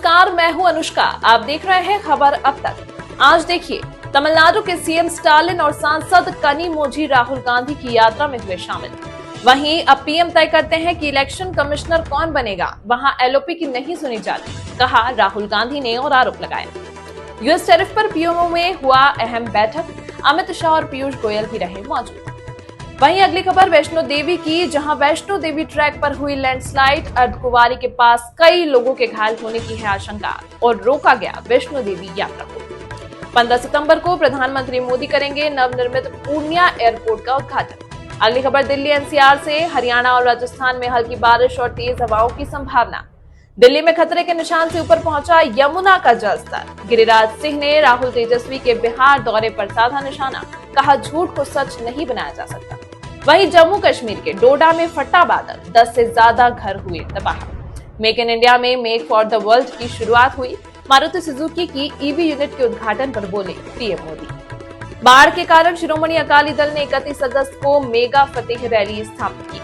नमस्कार, मैं हूं अनुष्का। आप देख रहे हैं खबर अब तक। आज देखिए, तमिलनाडु के सीएम स्टालिन और सांसद कनिमोझी राहुल गांधी की यात्रा में हुए शामिल। वहीं अब पीएम तय करते हैं कि इलेक्शन कमिश्नर कौन बनेगा, वहां एलओपी की नहीं सुनी जाती, कहा राहुल गांधी ने और आरोप लगाया। यूएस टैरिफ पर पीएमओ में हुआ अहम बैठक, अमित शाह और पीयूष गोयल भी रहे मौजूद। वहीं अगली खबर वैष्णो देवी की, जहां वैष्णो देवी ट्रैक पर हुई लैंडस्लाइड, अर्धकुंवारी के पास कई लोगों के घायल होने की है आशंका और रोका गया वैष्णो देवी यात्रा को। 15 सितंबर को प्रधानमंत्री मोदी करेंगे नवनिर्मित पूर्णिया एयरपोर्ट का उद्घाटन। अगली खबर दिल्ली एनसीआर से, हरियाणा और राजस्थान में हल्की बारिश और तेज हवाओं की संभावना। दिल्ली में खतरे के निशान से ऊपर पहुंचा यमुना का जलस्तर। गिरिराज सिंह ने राहुल तेजस्वी के बिहार दौरे पर साधा निशाना, कहा झूठ को सच नहीं बनाया जा सकता। वहीं जम्मू कश्मीर के डोडा में फटा बादल, 10 से ज्यादा घर हुए तबाह। मेक इन इंडिया में मेक फॉर द वर्ल्ड की शुरुआत हुई। मारुति सुजुकी की ईवी यूनिट के उद्घाटन पर बोले पीएम मोदी। बाढ़ के कारण शिरोमणि अकाली दल ने 31 अगस्त को मेगा फतेह रैली स्थापित की।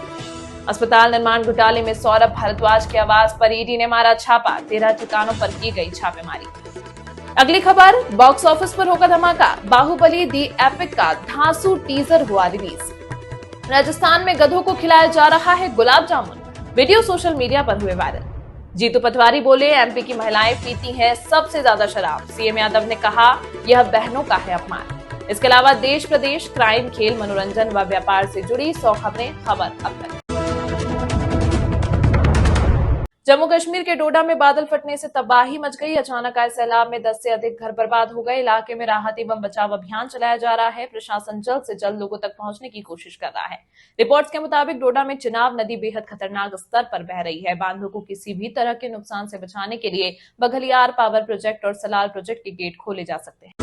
अस्पताल निर्माण घोटाले में सौरभ भारद्वाज के आवास पर ईडी ने मारा छापा, 13 ठिकानों पर की गई छापेमारी। अगली खबर, बॉक्स ऑफिस पर होगा धमाका, बाहुबली दी एपिक का धांसू टीजर हुआ रिलीज। राजस्थान में गधों को खिलाया जा रहा है gulab jamun, video social media पर हुए वायरल। जीतू पटवारी बोले एमपी की महिलाएं पीती हैं सबसे ज्यादा शराब। सीएम यादव ने कहा यह बहनों का है अपमान। इसके अलावा देश प्रदेश, क्राइम, खेल, मनोरंजन व व्यापार से जुड़ी 100 खबरें खबर अब तक। जम्मू कश्मीर के डोडा में बादल फटने से तबाही मच गई। अचानक आए सैलाब में 10 से अधिक घर बर्बाद हो गए। इलाके में राहत एवं बचाव अभियान चलाया जा रहा है। प्रशासन जल्द से जल्द लोगों तक पहुंचने की कोशिश कर रहा है। रिपोर्ट्स के मुताबिक डोडा में चिनाब नदी बेहद खतरनाक स्तर पर बह रही है। बांधों को किसी भी तरह के नुकसान से बचाने के लिए बघलियार पावर प्रोजेक्ट और सलाल प्रोजेक्ट के गेट खोले जा सकते हैं।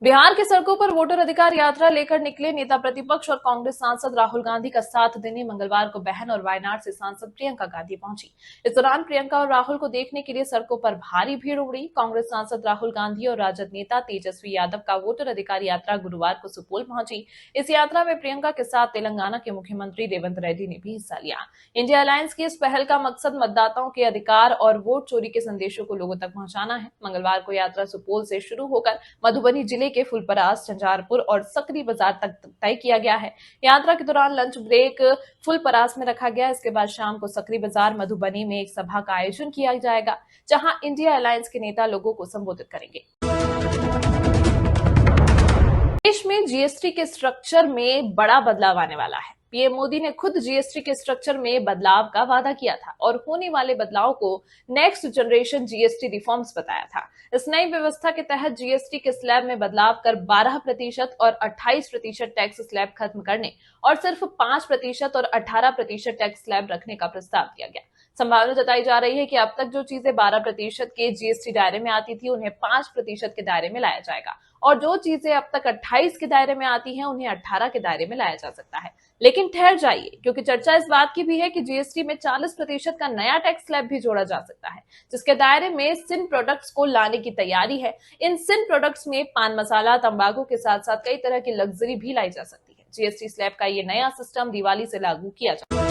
बिहार की सड़कों पर वोटर अधिकार यात्रा लेकर निकले नेता प्रतिपक्ष और कांग्रेस सांसद राहुल गांधी का साथ देने मंगलवार को बहन और वायनाड से सांसद प्रियंका गांधी पहुंची। इस दौरान प्रियंका और राहुल को देखने के लिए सड़कों पर भारी भीड़ उमड़ी। कांग्रेस सांसद राहुल गांधी और राजद नेता तेजस्वी यादव का वोटर अधिकार यात्रा गुरुवार को सुपौल पहुंची। इस यात्रा में प्रियंका के साथ तेलंगाना के मुख्यमंत्री रेवंत रेड्डी ने भी हिस्सा लिया। इंडिया अलायंस की इस पहल का मकसद मतदाताओं के अधिकार और वोट चोरी के संदेशों को लोगों तक पहुंचाना है। मंगलवार को यात्रा सुपौल से शुरू होकर मधुबनी जिले के फुलपरास, झंझारपुर और सकरी बाजार तक तय किया गया है। यात्रा के दौरान लंच ब्रेक फुलपरास में रखा गया। इसके बाद शाम को सकरी बाजार, मधुबनी में एक सभा का आयोजन किया जाएगा, जहां इंडिया अलायंस के नेता लोगों को संबोधित करेंगे। देश में जीएसटी के स्ट्रक्चर में बड़ा बदलाव आने वाला है। पीएम मोदी ने खुद जीएसटी के स्ट्रक्चर में बदलाव का वादा किया था और होने वाले बदलाव को नेक्स्ट जनरेशन जीएसटी रिफॉर्म्स बताया था। इस नई व्यवस्था के तहत जीएसटी के स्लैब में बदलाव कर 12% और 28% टैक्स स्लैब खत्म करने और सिर्फ 5% और 18% टैक्स स्लैब रखने का प्रस्ताव दिया गया। संभावना जताई जा रही है कि अब तक जो चीजें 12% के जीएसटी दायरे में आती थी, उन्हें 5% के दायरे में लाया जाएगा और जो चीजें अब तक 28 के दायरे में आती हैं, उन्हें 18 के दायरे में लाया जा सकता है। लेकिन ठहर जाइए, क्योंकि चर्चा इस बात की भी है कि जीएसटी में 40% का नया टैक्स स्लैब भी जोड़ा जा सकता है, जिसके दायरे में सिन प्रोडक्ट्स को लाने की तैयारी है। इन सिन प्रोडक्ट्स में पान मसाला, तंबाकू के साथ साथ कई तरह की लग्जरी भी लाई जा सकती है। जीएसटी स्लैब का ये नया सिस्टम दिवाली से लागू किया जाएगा।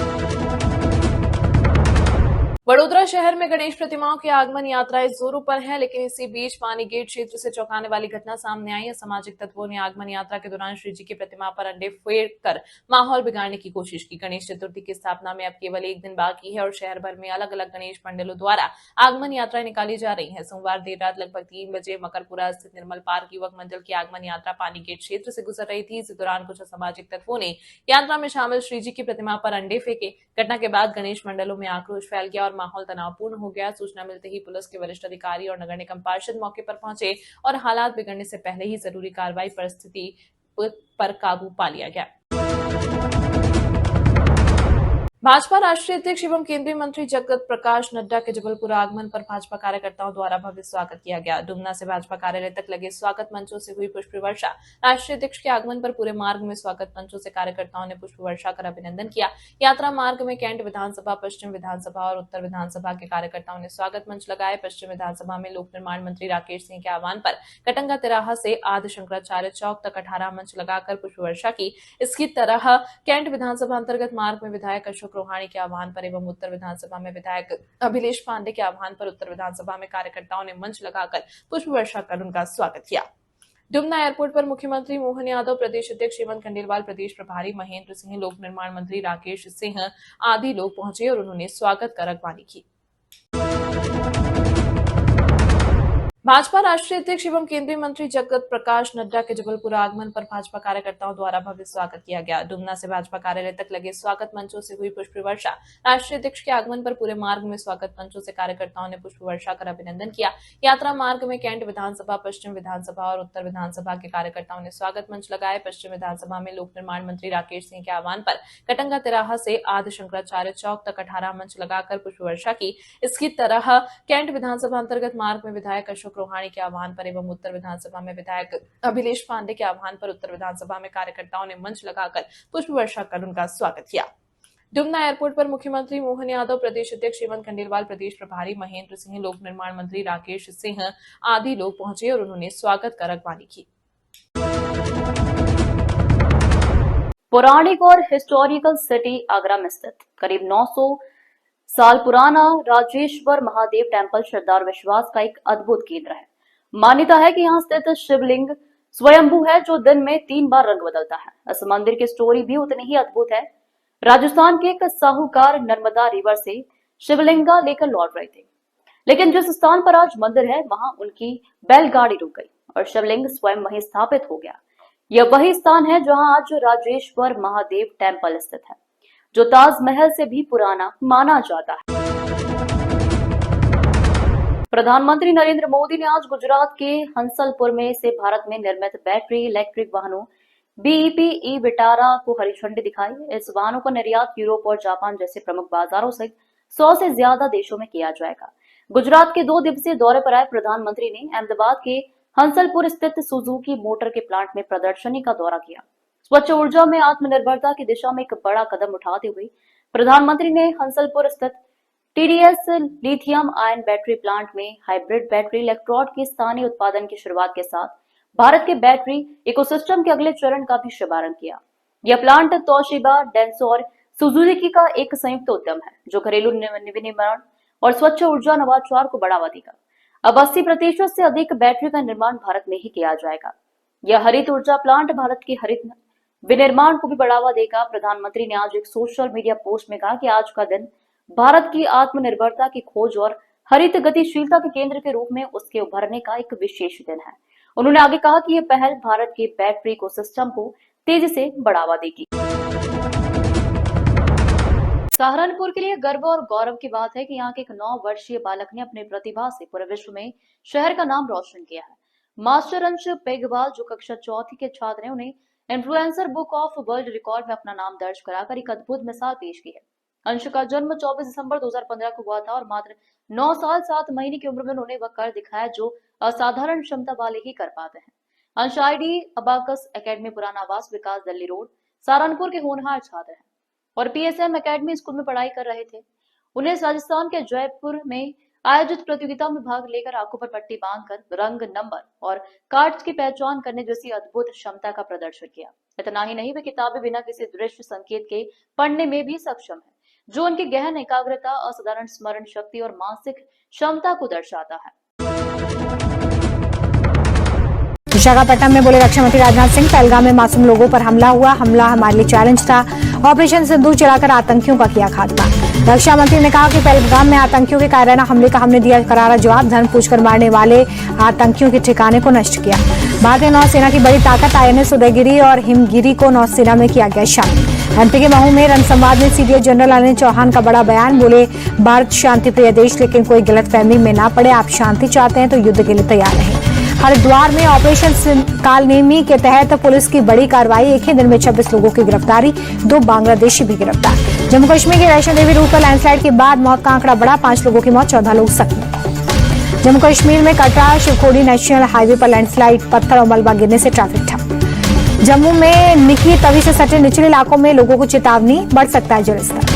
वडोदरा शहर में गणेश प्रतिमाओं की आगमन यात्राएं जोरों पर है, लेकिन इसी बीच पानी गेट क्षेत्र से चौंकाने वाली घटना सामने आई है। सामाजिक तत्वों ने आगमन यात्रा के दौरान श्री जी की प्रतिमा पर अंडे फेंककर माहौल बिगाड़ने की कोशिश की। गणेश चतुर्थी की स्थापना में अब केवल एक दिन बाकी है और शहर भर में अलग अलग गणेश पंडालों द्वारा आगमन यात्राएं निकाली जा रही है। सोमवार देर रात लगभग 3 बजे मकरपुरा स्थित निर्मल पार्क युवक मंडल की आगमन यात्रा पानी गेट क्षेत्र से गुजर रही थी। इस दौरान कुछ असामाजिक तत्वों ने यात्रा में शामिल श्री जी की प्रतिमा पर अंडे फेंके। घटना के बाद गणेश मंडलों में आक्रोश फैल गया और माहौल तनावपूर्ण हो गया। सूचना मिलते ही पुलिस के वरिष्ठ अधिकारी और नगर निगम पार्षद मौके पर पहुंचे और हालात बिगड़ने से पहले ही जरूरी कार्रवाई परिस्थिति पर काबू पा लिया गया। भाजपा राष्ट्रीय अध्यक्ष एवं केंद्रीय मंत्री जगत प्रकाश नड्डा के जबलपुर आगमन पर भाजपा कार्यकर्ताओं द्वारा भव्य स्वागत किया गया। डुमना से भाजपा कार्यालय तक लगे स्वागत मंचों से हुई पुष्प वर्षा। राष्ट्रीय अध्यक्ष के आगमन पर पूरे मार्ग में स्वागत मंचों से कार्यकर्ताओं ने पुष्प वर्षा कर अभिनंदन किया। यात्रा मार्ग में कैंट विधानसभा, पश्चिम विधानसभा और उत्तर विधानसभा के कार्यकर्ताओं ने स्वागत मंच लगाए। पश्चिम विधानसभा में लोक निर्माण मंत्री राकेश सिंह के आह्वान पर कटंगा तिराहा से आदि शंकराचार्य चौक तक 18 मंच लगाकर पुष्प वर्षा की। इसकी तरह कैंट विधानसभा अंतर्गत मार्ग में विधायक अशोक रोहाणी के आह्वान पर एवं उत्तर विधानसभा में विधायक अभिलेष पांडे के आह्वान पर उत्तर विधानसभा में कार्यकर्ताओं ने मंच लगाकर पुष्प वर्षा कर उनका स्वागत किया। डुमना एयरपोर्ट पर मुख्यमंत्री मोहन यादव, प्रदेश अध्यक्ष हेमंत खंडेलवाल, प्रदेश प्रभारी महेंद्र सिंह, लोक निर्माण मंत्री राकेश सिंह आदि लोग पहुंचे और उन्होंने स्वागत कर अगवानी की। भाजपा राष्ट्रीय अध्यक्ष एवं केंद्रीय मंत्री जगत प्रकाश नड्डा के जबलपुर आगमन पर भाजपा कार्यकर्ताओं द्वारा भव्य स्वागत किया गया। डुमना से भाजपा कार्यालय तक लगे स्वागत मंचों से हुई पुष्प वर्षा। राष्ट्रीय अध्यक्ष के आगमन पर पूरे मार्ग में स्वागत मंचों से कार्यकर्ताओं ने पुष्प वर्षा कर अभिनंदन किया। यात्रा मार्ग में कैंट विधानसभा, पश्चिम विधानसभा और उत्तर विधानसभा के कार्यकर्ताओं ने स्वागत मंच लगाए। पश्चिम विधानसभा में लोक निर्माण मंत्री राकेश सिंह के आह्वान पर कटंगा तिराहा से आदि शंकराचार्य चौक तक 18 मंच लगाकर पुष्प वर्षा की। इसकी तरह कैंट विधानसभा अंतर्गत मार्ग में विधायक अशोक रोहाणी के आह्वान पर एवं उत्तर विधानसभा में विधायक अभिलेष पांडे के आह्वान पर उत्तर विधानसभा में कार्यकर्ताओं ने मंच लगाकर पुष्प वर्षा कर उनका स्वागत किया। डुमना एयरपोर्ट पर मुख्यमंत्री मोहन यादव, प्रदेश अध्यक्ष हेमंत खंडेलवाल, प्रदेश प्रभारी महेंद्र सिंह, लोक निर्माण मंत्री राकेश सिंह आदि लोग पहुंचे और उन्होंने स्वागत कर अगवानी की। पौराणिक और हिस्टोरिकल सिटी आगरा में स्थित करीब 900 साल पुराना राजेश्वर महादेव टेम्पल श्रद्धा और विश्वास का एक अद्भुत केंद्र है। मान्यता है कि यहाँ स्थित शिवलिंग स्वयंभू है जो दिन में 3 बार रंग बदलता है। इस मंदिर की स्टोरी भी उतनी ही अद्भुत है। राजस्थान के एक साहूकार नर्मदा रिवर से शिवलिंगा लेकर लौट रहे थे, लेकिन जिस स्थान पर आज मंदिर है वहां उनकी बैलगाड़ी रुक गई और शिवलिंग स्वयं वहीं स्थापित हो गया। यह वही स्थान है जहां आज राजेश्वर महादेव टेम्पल स्थित है, जो ताजमहल से भी पुराना माना जाता है। प्रधानमंत्री नरेंद्र मोदी ने आज गुजरात के हंसलपुर में से भारत में निर्मित बैटरी इलेक्ट्रिक वाहनों BEP ई विटारा को हरी झंडी दिखाई। इस वाहनों का निर्यात यूरोप और जापान जैसे प्रमुख बाजारों से 100 से ज्यादा देशों में किया जाएगा। गुजरात के 2 दिवसीय दौरे पर आए प्रधानमंत्री ने अहमदाबाद के हंसलपुर स्थित सुजुकी मोटर के प्लांट में प्रदर्शनी का दौरा किया। स्वच्छ ऊर्जा में आत्मनिर्भरता की दिशा में एक बड़ा कदम उठाते हुए प्रधानमंत्री ने हंसलपुर स्थित TDS lithium ion battery plant में हाइब्रिड बैटरी इलेक्ट्रोड के स्थानीय उत्पादन की शुरुआत के साथ भारत के बैटरी इकोसिस्टम के अगले चरण का भी शुभारंभ किया। यह प्लांट तोशिबा, डेंसो और सुजुकी का एक संयुक्त उद्यम है जो घरेलू विनिर्माण और स्वच्छ ऊर्जा नवाचार को बढ़ावा देगा। अब 80% से अधिक बैटरी का निर्माण भारत में ही किया जाएगा। यह हरित ऊर्जा प्लांट भारत के हरित विनिर्माण को भी बढ़ावा देगा। प्रधानमंत्री ने आज एक सोशल मीडिया पोस्ट में कहा कि आज का दिन भारत की आत्मनिर्भरता की खोज और हरित गतिशीलता के केंद्र के रूप में उसके उभरने का एक विशेष दिन है। उन्होंने आगे कहा कि यह पहल भारत के बैटरी इकोसिस्टम को तेजी से बढ़ावा देगी। सहारनपुर के लिए गर्व और गौरव की बात है कि यहाँ के एक 9 वर्षीय बालक ने अपनी प्रतिभा से पूरे विश्व में शहर का नाम रोशन किया है। मास्टर अंश पेगवाल, जो कक्षा 4वीं के छात्र हैं, उन्हें influencer book of world record में अपना नाम दर्ज कराकर एक अद्भुत मिसाल पेश की है। अंश का जन्म 24 दिसंबर 2015 को हुआ था और मात्र 9 साल 7 महीने की उम्र में उन्होंने वह कर दिखाया जो असाधारण क्षमता वाले ही कर पाते हैं। अंश ID अबाकस एकेडमी पुराना आवास विकास दिल्ली रोड सहारनपुर के होनहार छात्र हैं और PSM एकेडमी स्कूल में पढ़ाई कर रहे थे। उन्हें राजस्थान के जयपुर में आयोजित प्रतियोगिता में भाग लेकर आंखों पर पट्टी बांधकर रंग, नंबर और कार्ड्स की पहचान करने जैसी अद्भुत क्षमता का प्रदर्शन किया। इतना ही नहीं, वे किताबें बिना किसी दृश्य संकेत के पढ़ने में भी सक्षम है, जो उनकी गहन एकाग्रता, असाधारण स्मरण शक्ति और मानसिक क्षमता को दर्शाता है। विशाखापट्टनम में बोले रक्षा मंत्री राजनाथ सिंह, पहलगाम में मासूम लोगों पर हमला हुआ, हमला हमारे लिए चैलेंज था। ऑपरेशन सिंदूर चलाकर आतंकियों का किया खात्मा। रक्षा मंत्री ने कहा कि पहलगाम में आतंकियों के कायराना हमले का हमने दिया करारा जवाब, धन पूछकर मारने वाले आतंकियों के ठिकाने को नष्ट किया। भारतीय नौसेना की बड़ी ताकत INS उदयगिरी और हिमगिरी को नौसेना में किया गया शामिल। MP के महू में रणसंवाद में CDS जनरल अनिल चौहान का बड़ा बयान, बोले भारत शांति प्रिय देश, लेकिन कोई गलतफहमी में ना पड़े। आप शांति चाहते हैं तो युद्ध के लिए तैयार रहें। हरिद्वार में ऑपरेशन कालनेमी के तहत पुलिस की बड़ी कार्रवाई, एक ही दिन में 26 लोगों की गिरफ्तारी, 2 बांग्लादेशी भी गिरफ्तार। जम्मू कश्मीर के वैष्णो देवी रूट पर लैंडस्लाइड के बाद मौत का आंकड़ा बढ़ा, 5 लोगों की मौत, 14 लोग जख्मी। जम्मू कश्मीर में कटरा शिवखोड़ी नेशनल हाईवे पर लैंडस्लाइड, पत्थर और मलबा गिरने से ट्रैफिक ठप। जम्मू में निकी तवी से सटे निचले इलाकों में लोगों को चेतावनी, बढ़ सकता है जलस्तर।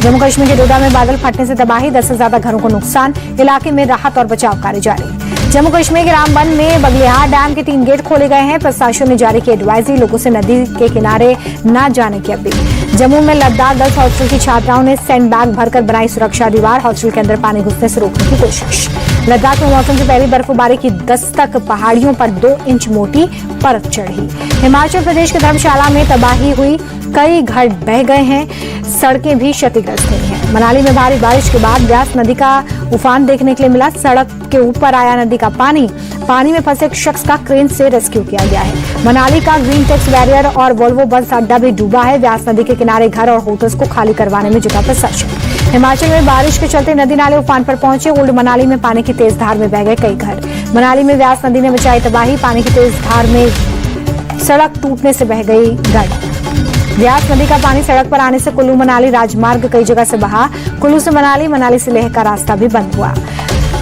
जम्मू कश्मीर के डोडा में बादल फटने से तबाही, 10 से ज्यादा घरों को नुकसान, इलाके में राहत और बचाव कार्य जारी। जम्मू कश्मीर के रामबन में बगलिहार डैम के 3 गेट खोले गए हैं, प्रशासन ने जारी की एडवाइजरी, लोगों से नदी के किनारे न जाने की अपील। जम्मू में लद्दाख गर्ल्स हॉस्टल की छात्राओं ने सैंडबैग भरकर बनाई सुरक्षा दीवार, हॉस्टल के अंदर पानी घुसने से रोकने की कोशिश। लद्दाख में मौसम की पहली बर्फबारी की दस्तक, पहाड़ियों पर 2 इंच मोटी बर्फ चढ़ी। हिमाचल प्रदेश के धर्मशाला में तबाही हुई, कई घर बह गए हैं, सड़कें भी क्षतिग्रस्त हुई हैं। मनाली में भारी बारिश के बाद ब्यास नदी का उफान देखने के लिए मिला, सड़क के ऊपर आया नदी का पानी में फंसे एक शख्स का क्रेन से रेस्क्यू किया गया है। मनाली का ग्रीन टेक्स बैरियर और वोल्वो बस अड्डा भी डूबा है। ब्यास नदी के किनारे घर और होटल्स को खाली करवाने में जुटा प्रशासन। हिमाचल में बारिश के चलते नदी नाले उफान पर पहुंचे, ओल्ड मनाली में पानी की तेज धार में बह गए कई घर। मनाली में ब्यास नदी ने मचाई तबाही, पानी की तेज धार में सड़क टूटने से बह गई घर। ब्यास नदी का पानी सड़क पर आने से कुल्लू मनाली राजमार्ग कई जगह से बहा, कुल्लू से मनाली से लेह का रास्ता भी बंद हुआ।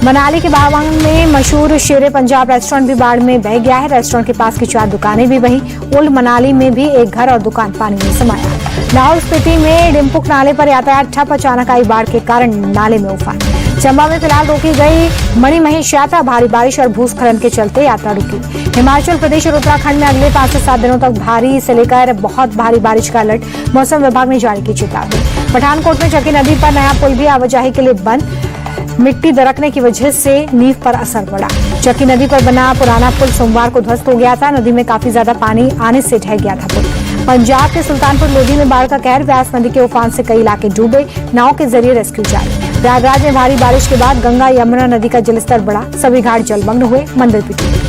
मनाली के बावंग में मशहूर शेरे पंजाब रेस्टोरेंट भी बाढ़ में बह गया है। रेस्टोरेंट के पास की 4 दुकानें भी बही। ओल्ड मनाली में भी एक घर और दुकान पानी में समाया। लाहौल स्पीति में डिम्पुक नाले पर यातायात ठप, अचानक आई बाढ़ के कारण नाले में उफान। चंबा में फिलहाल रोकी गई मणिमहेश यात्रा, भारी बारिश और भूस्खलन के चलते यात्रा रुकी। हिमाचल प्रदेश और उत्तराखंड में अगले 5 से 7 दिनों तक भारी से लेकर बहुत भारी बारिश का अलर्ट मौसम विभाग ने जारी की चेतावनी। पठानकोट में चकी नदी पर नया पुल भी आवाजाही के लिए बंद, मिट्टी दरकने की वजह से नींव पर असर पड़ा। चकी नदी पर बना पुराना पुल सोमवार को ध्वस्त हो गया था। नदी में काफी ज्यादा पानी आने से ढह गया था पुल। पंजाब के सुल्तानपुर लोधी में बाढ़ का कहर, व्यास नदी के उफान से कई इलाके डूबे, नाव के जरिए रेस्क्यू जारी। प्रयागराज में भारी बारिश के बाद गंगा यमुना नदी का जलस्तर बढ़ा, सभी घाट जलमग्न हुए, मंदिर भी टूटे।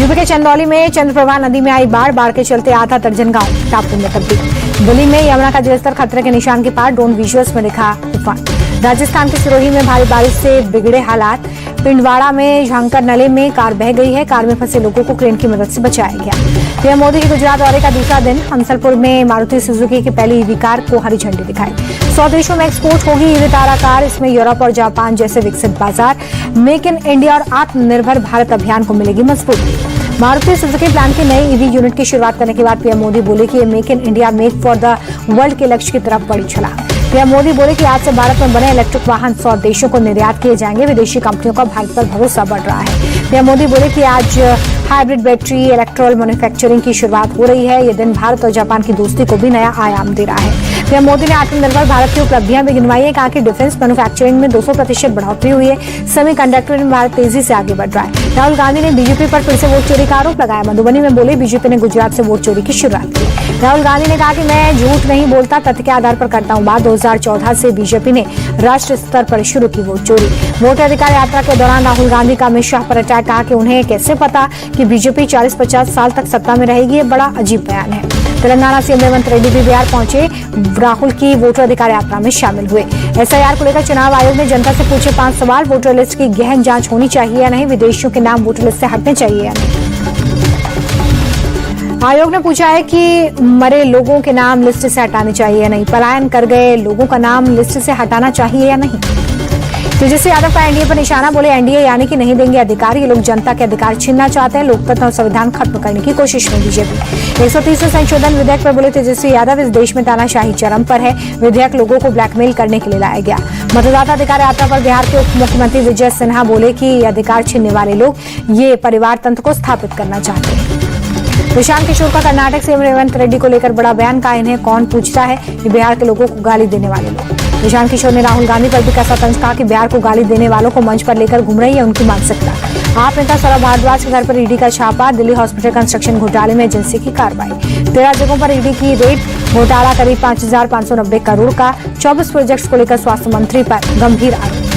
यूपी के चंदौली में चंद्रप्रभा नदी में आई बाढ़ के चलते आधा दर्जन गांव टापू में तब्दील। दिल्ली में यमुना का जलस्तर खतरे के निशान के पार, ड्रोन विजुअल्स में दिखा तूफान। राजस्थान के सिरोही में भारी बारिश से बिगड़े हालात। पिंडवाड़ा में झांकर नले में कार बह गई है, कार में फंसे लोगों को क्रेन की मदद से बचाया गया। पीएम मोदी के गुजरात दौरे का दूसरा दिन, हंसलपुर में मारुति सुजुकी की पहली ईवी कार को हरी झंडी दिखाई। 100 देशों में एक्सपोर्ट होगी ईवी तारा कार, इसमें यूरोप और जापान जैसे विकसित बाजार। मेक इन इंडिया और आत्मनिर्भर भारत अभियान को मिलेगी मजबूती। मारुति सुजुकी प्लांट की नई ईवी यूनिट की शुरुआत करने के बाद पीएम मोदी बोले कि ये make in India make for the world के लक्ष्य की तरफ बड़ी छलांग। पीएम मोदी बोले कि आज से भारत में बने इलेक्ट्रिक वाहन 100 देशों को निर्यात किए जाएंगे। विदेशी कंपनियों का भारत पर भरोसा बढ़ रहा है। पीएम मोदी बोले कि आज हाइब्रिड बैटरी इलेक्ट्रॉल मैन्युफैक्चरिंग की शुरुआत हो रही है। ये दिन भारत और जापान की दोस्ती को भी नया आयाम दे रहा है। पीएम मोदी ने आत्मनिर्भर भारत की उपलब्धियां भी गिनवाई है। कहा कि डिफेंस मैन्युफैक्चरिंग में 200% बढ़ोतरी हुई है। सेमीकंडक्टर में भारत तेजी से आगे बढ़ रहा है। राहुल गांधी ने बीजेपी पर फिर से वोट चोरी का आरोप लगाया। मधुबनी में बोले बीजेपी ने गुजरात से वोट चोरी की शुरुआत की। राहुल गांधी ने कहा कि मैं झूठ नहीं बोलता, तथ्य के आधार पर करता हूँ बात। 2014 से बीजेपी ने राष्ट्रीय स्तर पर शुरू की वोट चोरी। वोट अधिकार यात्रा के दौरान राहुल गांधी का अमित शाह पर अटैक। कहा कि उन्हें कैसे पता कि बीजेपी 40-50 साल तक सत्ता में रहेगी, ये बड़ा अजीब बयान है। तेलंगाना सीएम रेवंत रेड्डी भी बिहार पहुंचे, राहुल की वोटर अधिकार यात्रा में शामिल हुए। एसआईआर को लेकर चुनाव आयोग ने जनता से पूछे 5 सवाल। वोटर लिस्ट की गहन जांच होनी चाहिए या नहीं, विदेशियों के नाम वोटर लिस्ट से हटने चाहिए या नहीं। आयोग ने पूछा है कि मरे लोगों के नाम लिस्ट से हटाने चाहिए या नहीं, पलायन कर गए लोगों का नाम लिस्ट से हटाना चाहिए या नहीं। तेजस्वी यादव का एनडीए पर निशाना, बोले एनडीए यानी कि नहीं देंगे अधिकार, ये लोग जनता के अधिकार छीनना चाहते हैं, लोकतंत्र और संविधान खत्म करने की कोशिश में बीजेपी। 130वें संशोधन विधेयक पर बोले तेजस्वी यादव, इस देश में तानाशाही चरम पर है, विधेयक लोगों को ब्लैकमेल करने के लिए लाया गया। मतदाता अधिकार यात्रा पर बिहार के उप मुख्यमंत्री विजय सिन्हा बोले कि ये अधिकार छीनने वाले लोग ये परिवार तंत्र को स्थापित करना चाहते हैं। प्रशांत किशोर का कर्नाटक सीएम रेवंत रेड्डी को लेकर बड़ा बयान, का इन्हें कौन पूछता है, ये बिहार के लोगों को गाली देने वाले लोग। प्रशांत किशोर ने राहुल गांधी पर भी कसा तंज, कहा कि बिहार को गाली देने वालों को मंच पर लेकर घूम रही है उनकी मानसिकता। आप नेता सौरभ भारद्वाज के घर पर ईडी का छापा, दिल्ली हॉस्पिटल कंस्ट्रक्शन घोटाले में एजेंसी की कार्रवाई। 13 जगहों पर ईडी की रेड, घोटाला करीब 5,590 करोड़ का। 24 प्रोजेक्ट्स को लेकर स्वास्थ्य मंत्री पर गंभीर आरोप।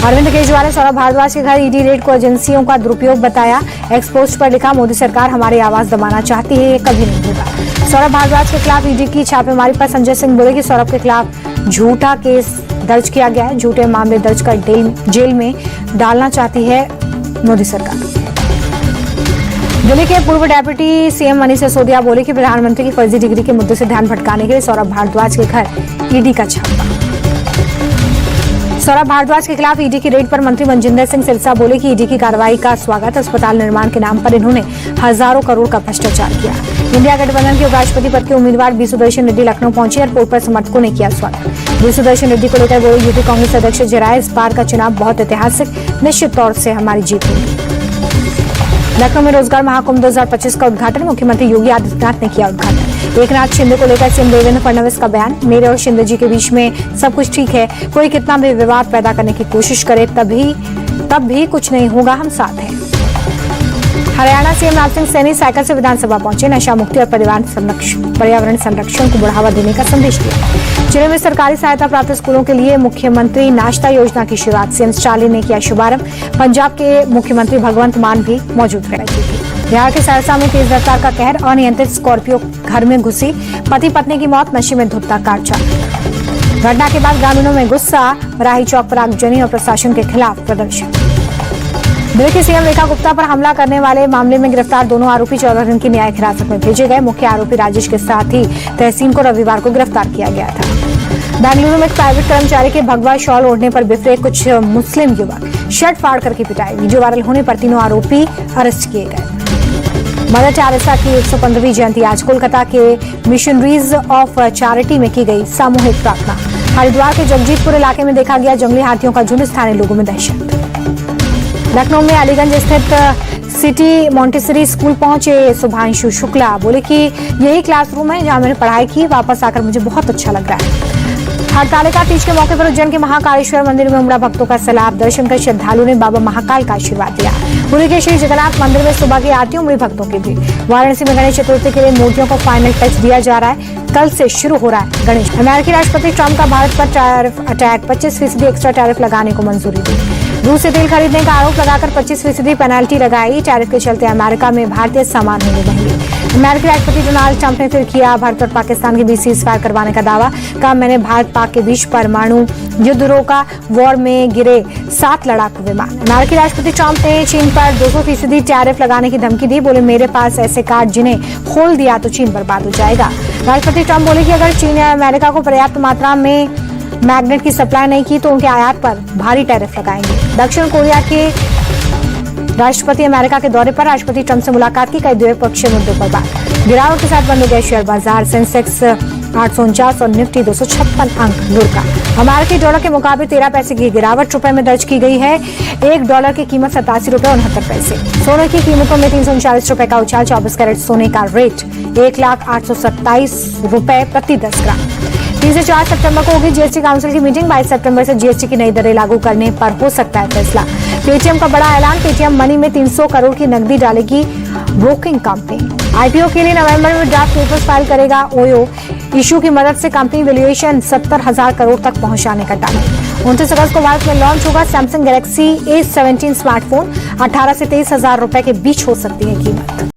अरविंद केजरीवाल ने सौरभ भारद्वाज के घर ईडी रेड को एजेंसियों का दुरुपयोग बताया। एक्सपोस्ट पर लिखा, मोदी सरकार हमारी आवाज दबाना चाहती है, ये कभी नहीं होगा। सौरभ भारद्वाज के खिलाफ ईडी की छापेमारी पर संजय सिंह बोले कि सौरभ के खिलाफ झूठा केस दर्ज किया गया है, झूठे मामले दर्ज कर जेल में डालना चाहती है मोदी सरकार। दिल्ली के पूर्व डेप्यूटी सीएम मनीष सिसोदिया बोले कि प्रधानमंत्री की फर्जी डिग्री के मुद्दे से ध्यान भटकाने के लिए सौरभ भारद्वाज के घर ईडी का छापा। सौरभ भारद्वाज के खिलाफ ईडी की रेड पर मंत्री मनजिंदर सिंह सिरसा बोले कि ईडी की कार्रवाई का स्वागत। अस्पताल निर्माण के नाम पर इन्होंने हजारों करोड़ का भ्रष्टाचार किया। इंडिया गठबंधन के उपराष्ट्रपति पद के उम्मीदवार बी सुदर्शन रेड्डी लखनऊ पहुंचे, एयरपोर्ट पर समर्थकों ने किया स्वागत। बी सुदर्शन रेड्डी को लेकर बोले यूपी कांग्रेस अध्यक्ष जराय, इस बार का चुनाव बहुत ऐतिहासिक, निश्चित तौर से हमारी जीत होगी। लखनऊ में रोजगार महाकुंभ 2025 का उद्घाटन, मुख्यमंत्री योगी आदित्यनाथ ने किया उद्घाटन। एकनाथ शिंदे को लेकर सीएम देवेंद्र फडणवीस का बयान, मेरे और शिंदे जी के बीच में सब कुछ ठीक है, कोई कितना भी विवाद पैदा करने की कोशिश करे तब भी कुछ नहीं होगा, हम साथ हैं। हरियाणा सीएम राज सिंह सैनी साइकिल से विधानसभा पहुंचे, नशा मुक्ति और पर्यावरण संरक्षण को बढ़ावा देने का संदेश दिया। जिले में सरकारी सहायता प्राप्त स्कूलों के लिए मुख्यमंत्री नाश्ता योजना की शुरुआत, सीएम स्टालिन ने किया शुभारंभ। पंजाब के मुख्यमंत्री भगवंत मान भी मौजूद रहे। बिहार के सहरसा में तेज रफ्तार का कहर, अनियंत्रित स्कॉर्पियो घर में घुसी, पति पत्नी की मौत, नशे में धुतता कार चालक। घटना के बाद ग्रामीणों में गुस्सा, राही चौक पर आगजनी और प्रशासन के खिलाफ प्रदर्शन। दिल्ली के सीएम रेखा गुप्ता पर हमला करने वाले मामले में गिरफ्तार दोनों आरोपी 14 दिन की न्यायिक हिरासत में भेजे गए। मुख्य आरोपी राजेश के साथ ही तहसीन को रविवार को गिरफ्तार किया गया था। बेंगलुरु में एक प्राइवेट कर्मचारी के भगवा शॉल ओढ़ने पर बिफरे कुछ मुस्लिम युवक, शर्ट फाड़ करके पिटाई। वीडियो वायरल होने पर तीनों आरोपी अरेस्ट किए गए। मदर टेरेसा की 115वीं जयंती आज कोलकाता के मिशनरीज ऑफ चैरिटी में की गई सामूहिक प्रार्थना। हरिद्वार के जगजीतपुर इलाके में देखा गया जंगली हाथियों का झुंड, स्थानीय लोगों में दहशत। लखनऊ में अलीगंज स्थित सिटी मॉन्टेसरी स्कूल पहुंचे शुभांशु शुक्ला, बोले कि यही क्लासरूम है जहां मैंने पढ़ाई की, वापस आकर मुझे बहुत अच्छा लग रहा है। हरतालिका तीज के मौके पर उज्जैन के महाकालेश्वर मंदिर में उमड़ा भक्तों का सैलाब, दर्शन कर श्रद्धालुओं ने बाबा महाकाल का आशीर्वाद लिया। पुरी के श्री जगन्नाथ मंदिर में सुबह की आरती, उमड़ी भक्तों की भीड़। वाराणसी में गणेश चतुर्थी के लिए मूर्तियों को फाइनल टच दिया जा रहा है, कल से शुरू हो रहा है गणेश। अमेरिकी राष्ट्रपति ट्रंप का भारत पर टैरिफ अटैक, 25% एक्स्ट्रा टैरिफ लगाने को मंजूरी दी। रूस से तेल खरीदने का आरोप लगाकर 25% पेनल्टी लगाई, टैरिफ के चलते अमेरिका में भारतीय सामान होंगे महंगे। अमेरिकी राष्ट्रपति डोनाल्ड ट्रंप ने फिर किया भारत और पाकिस्तान के बीच सीजफायर करवाने का दावा, कहा मैंने भारत पाक के बीच परमाणु युद्ध रोका, वॉर में गिरे 7 लड़ाकू विमान। अमेरिकी राष्ट्रपति ट्रंप ने चीन पर 200% टैरिफ लगाने की धमकी दी, बोले मेरे पास ऐसे कार्ड जिन्हें खोल दिया तो चीन बर्बाद हो जाएगा। राष्ट्रपति ट्रंप बोले कि अगर चीन या अमेरिका को पर्याप्त मात्रा में मैग्नेट की सप्लाई नहीं की तो उनके आयात पर भारी टैरिफ लगाएंगे। दक्षिण कोरिया के राष्ट्रपति अमेरिका के दौरे पर राष्ट्रपति ट्रंप से मुलाकात की, कई द्विपक्षीय मुद्दों पर बात। गिरावट के साथ बंद हो गए शेयर बाजार, सेंसेक्स 849 और निफ्टी 256 अंक लुढ़का। अमेरिकी डॉलर के मुकाबले 13 पैसे की गिरावट रुपए में दर्ज की गई है। $1 की कीमत 87 रुपए 69 पैसे। सोने की कीमतों में 339 रुपए का उछाल, 24 कैरेट सोने का रेट 1,0827 रुपए प्रति 10 ग्राम। 3 से 4 सितंबर को होगी जीएसटी काउंसिल की मीटिंग, 22 सितंबर से जीएसटी की नई दरें लागू करने पर हो सकता है फैसला। पेटीएम का बड़ा ऐलान, पेटीएम मनी में 300 करोड़ की नकदी डालेगी ब्रोकिंग कंपनी। आईपीओ के लिए नवंबर में ड्राफ्ट पेपर्स फाइल करेगा ओयो, इशू की मदद से कंपनी वैल्यूएशन 70,000 करोड़ तक पहुंचाने का टारगेट। 29 अगस्त को भारत में लॉन्च होगा सैमसंग गैलेक्सी A17 स्मार्टफोन, 18 से 23 हजार रुपए के बीच हो सकती है कीमत।